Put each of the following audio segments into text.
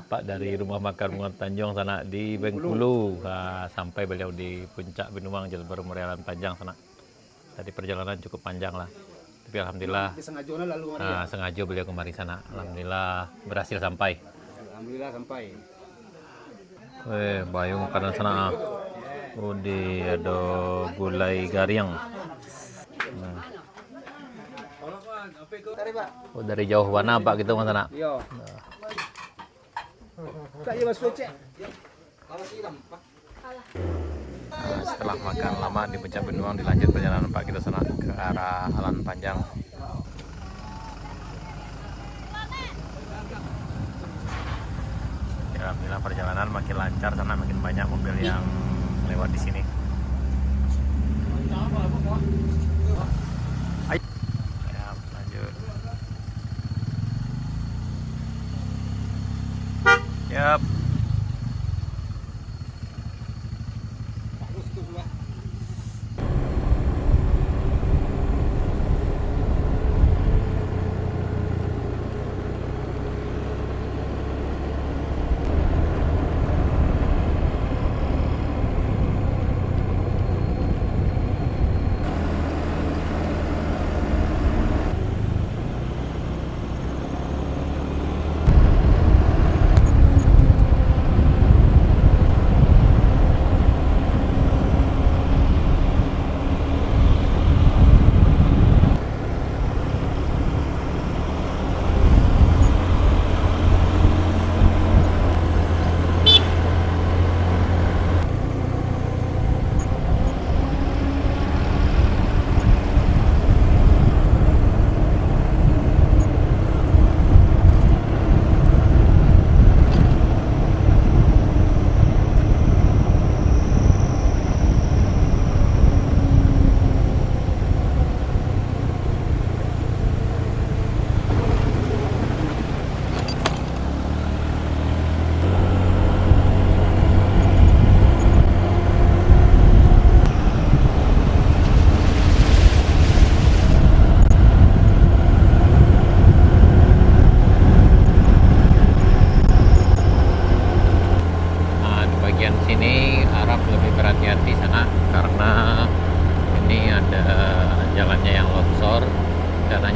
Pak dari rumah makan Bunga Tanjung sana di Bengkulu sampai beliau di puncak Binuang Jalur Baru Morelan Panjang sana. Tadi perjalanan cukup panjang lah, tapi alhamdulillah sengaja beliau kemari sana. Alhamdulillah berhasil sampai. Bayung makanan sana. Di ada gulai garing. Dari jauh mana Pak gitu mas sana? Setelah makan lama di puncak Binuang dilanjut perjalanan Pak kita sana ke arah Alan Panjang. Ya, alhamdulillah perjalanan makin lancar sana, makin banyak mobil yang lewat di sini. Ya, lanjut. Yap.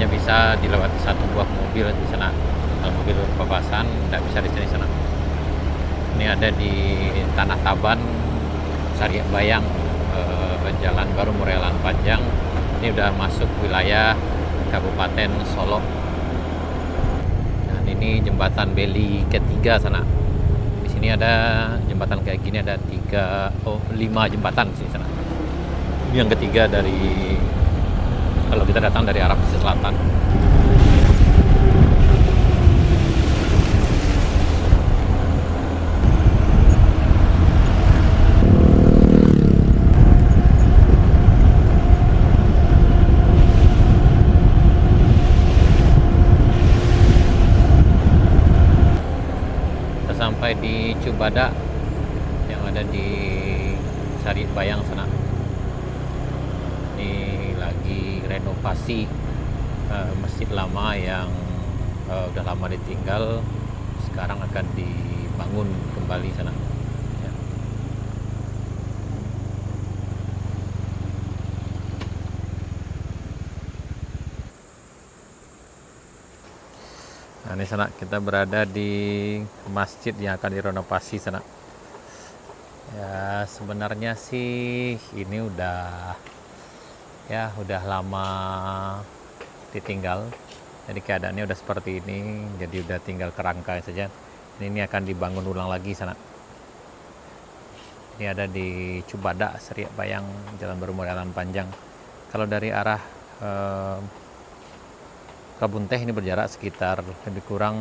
Bisa dilewati satu buah mobil di sana. Kalau mobil berpapasan tidak bisa di sini sana. Ini ada di Tanah Taban, Sariak Bayang, Jalan Baru Morelan Panjang. Ini udah masuk wilayah Kabupaten Solok. Dan ini jembatan Beli ketiga sana. Di sini ada jembatan kayak gini ada 5 jembatan di sini sana. Ini yang ketiga dari kalau kita datang dari arah pesisir selatan. Kita sampai di Cubada yang ada di Sariak Bayang sana. Renovasi masjid lama yang udah lama ditinggal, sekarang akan dibangun kembali sana ya. Nah ini sana kita berada di masjid yang akan direnovasi sana ya. Sebenarnya sih ini udah lama ditinggal, jadi keadaannya udah seperti ini, jadi udah tinggal kerangka saja. Ini akan dibangun ulang lagi sana. Ini ada di Cubada, Seriak Bayang, Jalan Baru Modalan Panjang. Kalau dari arah Kabun Teh ini berjarak sekitar lebih kurang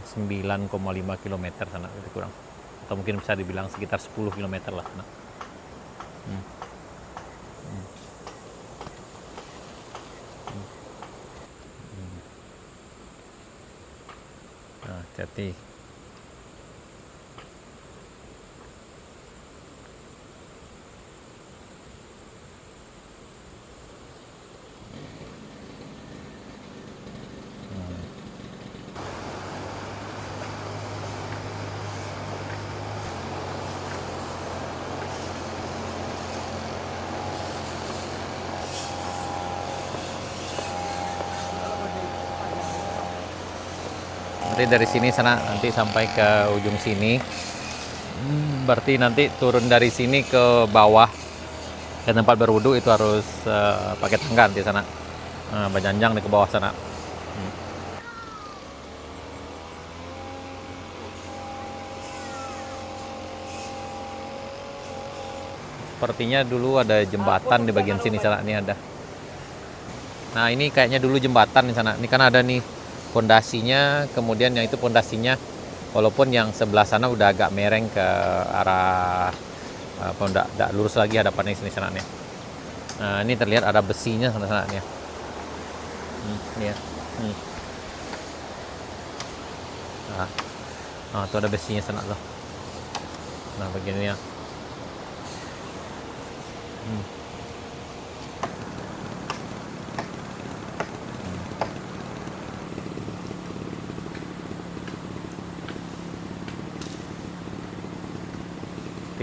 9,5 km sana, lebih kurang. Atau mungkin bisa dibilang sekitar 10 km lah sana. Nah, hati-hati. Nanti dari sini sana, nanti sampai ke ujung sini. Berarti nanti turun dari sini ke bawah ke tempat berwudu itu harus pakai tangga di sana. Berjanjang di ke bawah sana. Sepertinya dulu ada jembatan di bagian sini sana, ini ada. Nah, ini kayaknya dulu jembatan di sana. Ini kan ada nih pondasinya, kemudian yang itu pondasinya walaupun yang sebelah sana udah agak mereng ke arah enggak lurus lagi hadapannya sini sana nih. Nah, ini terlihat ada besinya sana-sana nih. Ini ya. Nah, itu ada besinya sana tuh. Nah, bagian ini ya.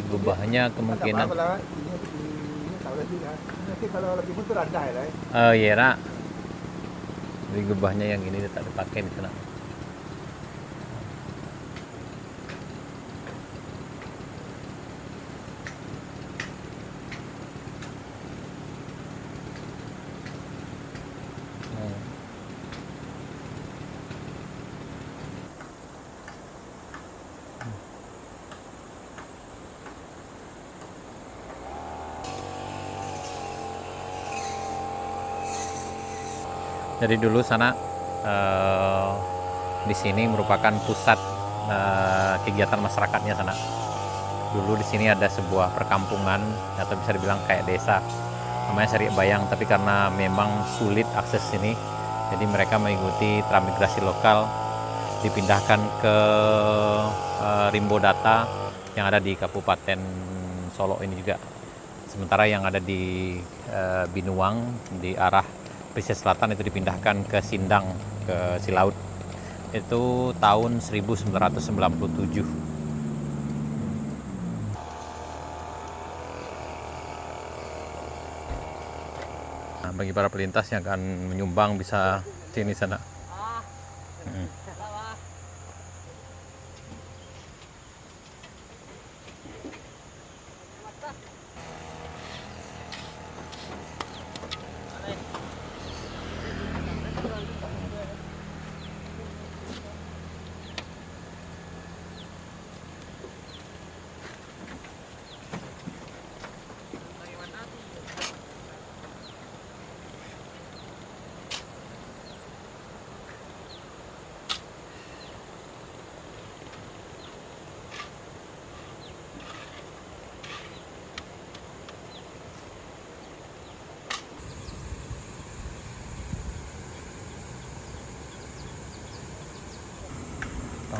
Gubahnya kemungkinan oh iya nak, di gubahnya yang ini tak dipakai di sana. Jadi dulu sana di sini merupakan pusat kegiatan masyarakatnya sana. Dulu di sini ada sebuah perkampungan atau bisa dibilang kayak desa, namanya Seriak Bayang. Tapi karena memang sulit akses sini, jadi mereka mengikuti transmigrasi lokal, dipindahkan ke Rimbo Data yang ada di Kabupaten Solo ini juga. Sementara yang ada di Binuang di arah pesisir selatan itu dipindahkan ke Sindang, ke Silaut. Itu tahun 1997. Nah, bagi para pelintas yang akan menyumbang bisa sini sana.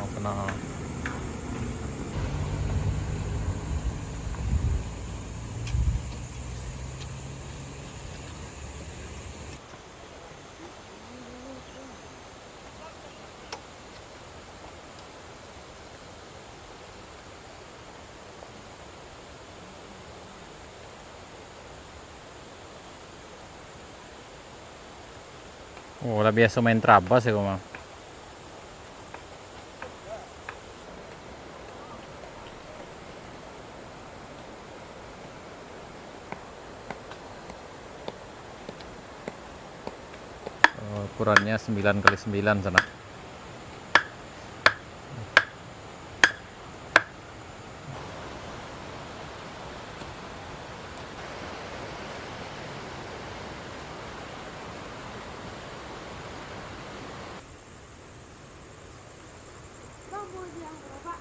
Kenal. Oh, udah biasa main trabas ya, Mama. Ukurannya 9 kali 9 sana. mau dianggur, Pak.